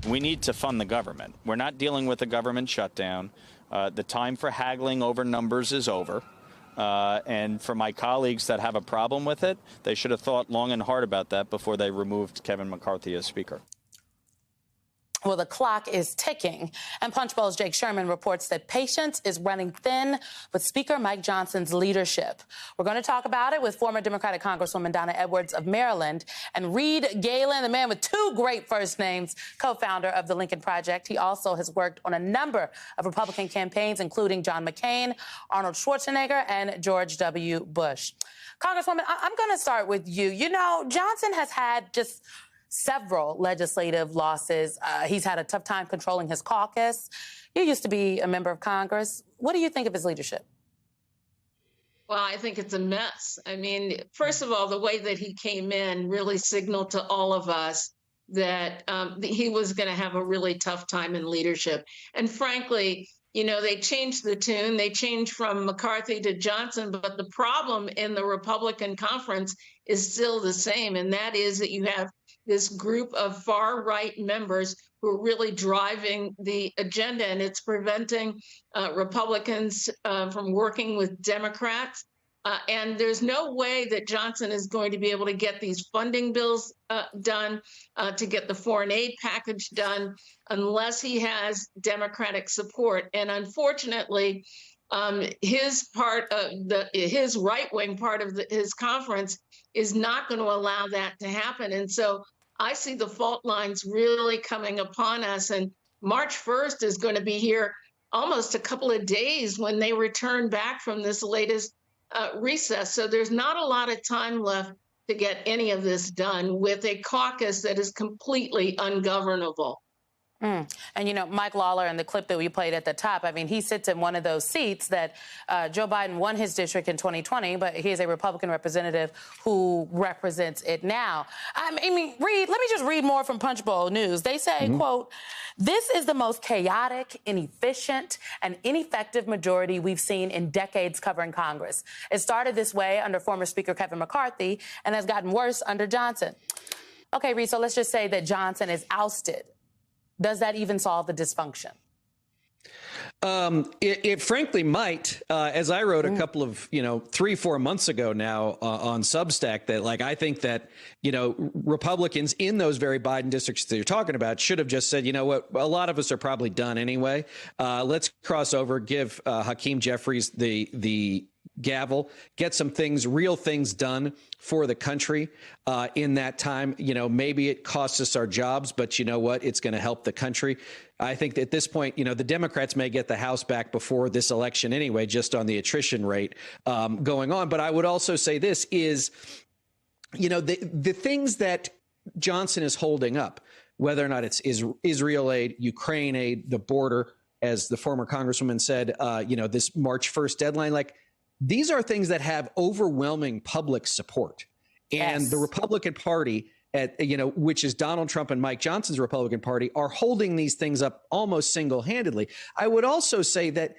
we need to fund the government. We're not dealing with a government shutdown. The time for haggling over numbers is over. And for my colleagues that have a problem with it, they should have thought long and hard about that before they removed Kevin McCarthy as Speaker. Well, the clock is ticking, and Punchbowl's Jake Sherman reports that patience is running thin with Speaker Mike Johnson's leadership. We're going to talk about it with former Democratic Congresswoman Donna Edwards of Maryland and Reed Galen, the man with two great first names, co-founder of the Lincoln Project. He also has worked on a number of Republican campaigns, including John McCain, Arnold Schwarzenegger, and George W. Bush. Congresswoman, I'm going to start with you. You know, Johnson has had just several legislative losses. He's had a tough time controlling his caucus. You used to be a member of Congress. What do you think of his leadership? Well, I think it's a mess. I mean, first of all, the way that he came in really signaled to all of us that he was going to have a really tough time in leadership. And frankly, you know, they changed the tune. They changed from McCarthy to Johnson. But the problem in the Republican conference is still the same. And that is that you have this group of far-right members who are really driving the agenda, and it's preventing Republicans from working with Democrats. And there's no way that Johnson is going to be able to get these funding bills done, to get the foreign aid package done, unless he has Democratic support. And unfortunately, his right-wing part of his conference is not going to allow that to happen. And so I see the fault lines really coming upon us. And March 1st is going to be here almost a couple of days when they return back from this latest recess. So there's not a lot of time left to get any of this done with a caucus that is completely ungovernable. And, you know, Mike Lawler, in the clip that we played at the top, I mean, he sits in one of those seats that Joe Biden won his district in 2020, but he is a Republican representative who represents it now. I mean, let me just read more from Punchbowl News. They say, quote, "This is the most chaotic, inefficient, and ineffective majority we've seen in decades covering Congress. It started this way under former Speaker Kevin McCarthy and has gotten worse under Johnson." Okay, Reed, so let's just say that Johnson is ousted. Does that even solve the dysfunction? It frankly might, as I wrote a couple of, 3-4 months ago now on Substack, that I think that, Republicans in those very Biden districts that you're talking about should have just said, you know what, a lot of us are probably done anyway. Let's cross over, give Hakeem Jeffries the gavel, get some real things done for the country in that time. Maybe it costs us our jobs, but you know what? It's going to help the country. I think that at this point, the Democrats may get the House back before this election anyway, just on the attrition rate going on. But I would also say this is, the things that Johnson is holding up, whether or not it's Israel aid, Ukraine aid, the border, as the former Congresswoman said, this March 1st deadline, these are things that have overwhelming public support. And the Republican Party, which is Donald Trump and Mike Johnson's Republican Party, are holding these things up almost single-handedly. I would also say that,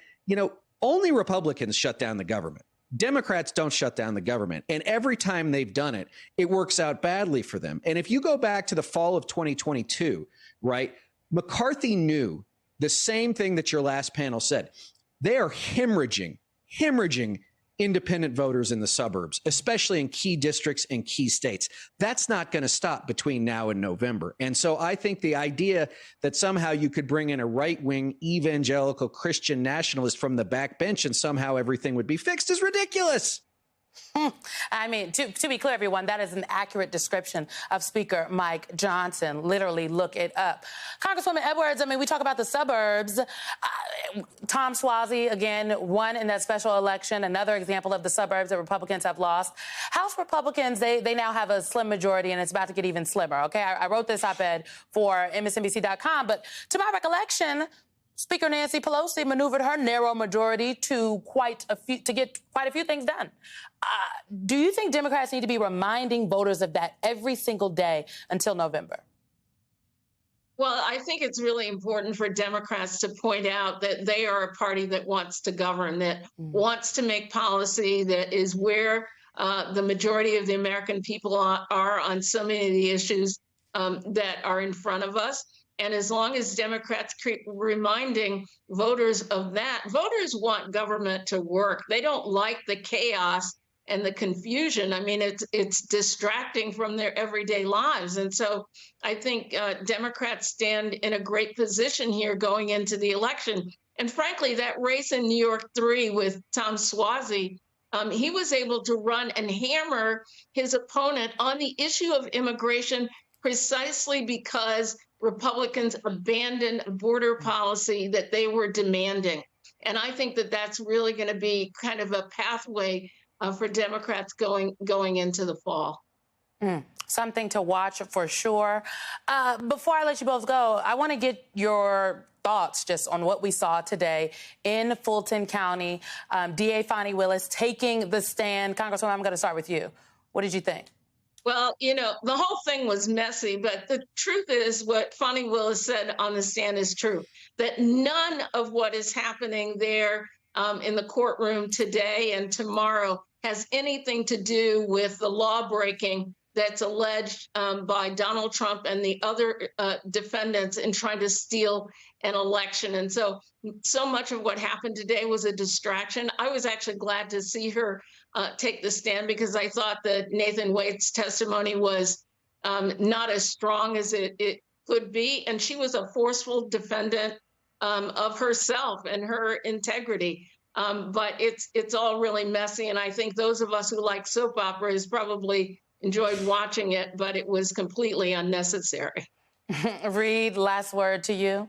only Republicans shut down the government. Democrats don't shut down the government. And every time they've done it, it works out badly for them. And if you go back to the fall of 2022, right, McCarthy knew the same thing that your last panel said. They are hemorrhaging independent voters in the suburbs, especially in key districts and key states. That's not going to stop between now and November. And so I think the idea that somehow you could bring in a right-wing evangelical Christian nationalist from the backbench and somehow everything would be fixed is ridiculous. I mean, to be clear, everyone, that is an accurate description of Speaker Mike Johnson. Literally, look it up. Congresswoman Edwards, I mean, we talk about the suburbs. Tom Suozzi, again, won in that special election. Another example of the suburbs that Republicans have lost. House Republicans, they now have a slim majority, and it's about to get even slimmer, okay? I wrote this op-ed for MSNBC.com, but to my recollection, Speaker Nancy Pelosi maneuvered her narrow majority to get quite a few things done. Do you think Democrats need to be reminding voters of that every single day until November? Well, I think it's really important for Democrats to point out that they are a party that wants to govern, that wants to make policy, that is where the majority of the American people are on so many of the issues that are in front of us. And as long as Democrats keep reminding voters of that, voters want government to work. They don't like the chaos and the confusion. I mean, it's distracting from their everyday lives. And so I think Democrats stand in a great position here going into the election. And frankly, that race in New York 3 with Tom Suozzi, he was able to run and hammer his opponent on the issue of immigration precisely because Republicans abandoned a border policy that they were demanding. And I think that that's really going to be kind of a pathway for Democrats going into the fall. Something to watch for sure. Before I let you both go, I want to get your thoughts just on what we saw today in Fulton County. DA Fani Willis taking the stand. Congresswoman, I'm going to start with you. What did you think? Well, you know, the whole thing was messy, but the truth is what Fani Willis said on the stand is true, that none of what is happening there in the courtroom today and tomorrow has anything to do with the law breaking that's alleged by Donald Trump and the other defendants in trying to steal an election. And so much of what happened today was a distraction. I was actually glad to see her take the stand because I thought that Nathan Waite's testimony was not as strong as it could be. And she was a forceful defendant of herself and her integrity. But it's all really messy. And I think those of us who like soap operas probably enjoyed watching it, but it was completely unnecessary. Reed, last word to you.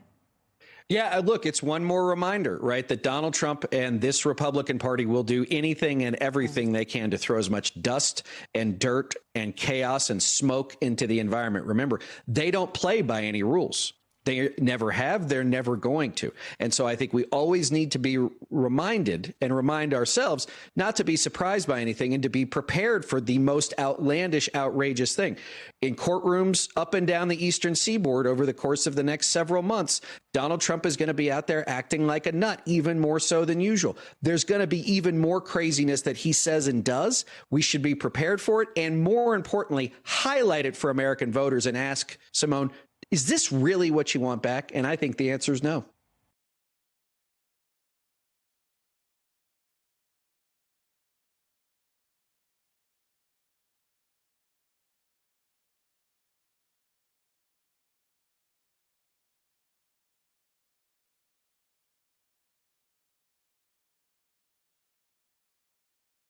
Yeah, look, it's one more reminder, right, that Donald Trump and this Republican Party will do anything and everything they can to throw as much dust and dirt and chaos and smoke into the environment. Remember, they don't play by any rules. They never have. They're never going to. And so I think we always need to be reminded and remind ourselves not to be surprised by anything and to be prepared for the most outlandish, outrageous thing. In courtrooms up and down the eastern seaboard over the course of the next several months, Donald Trump is going to be out there acting like a nut, even more so than usual. There's going to be even more craziness that he says and does. We should be prepared for it. And more importantly, highlight it for American voters and ask Simone, is this really what you want back? And I think the answer is no.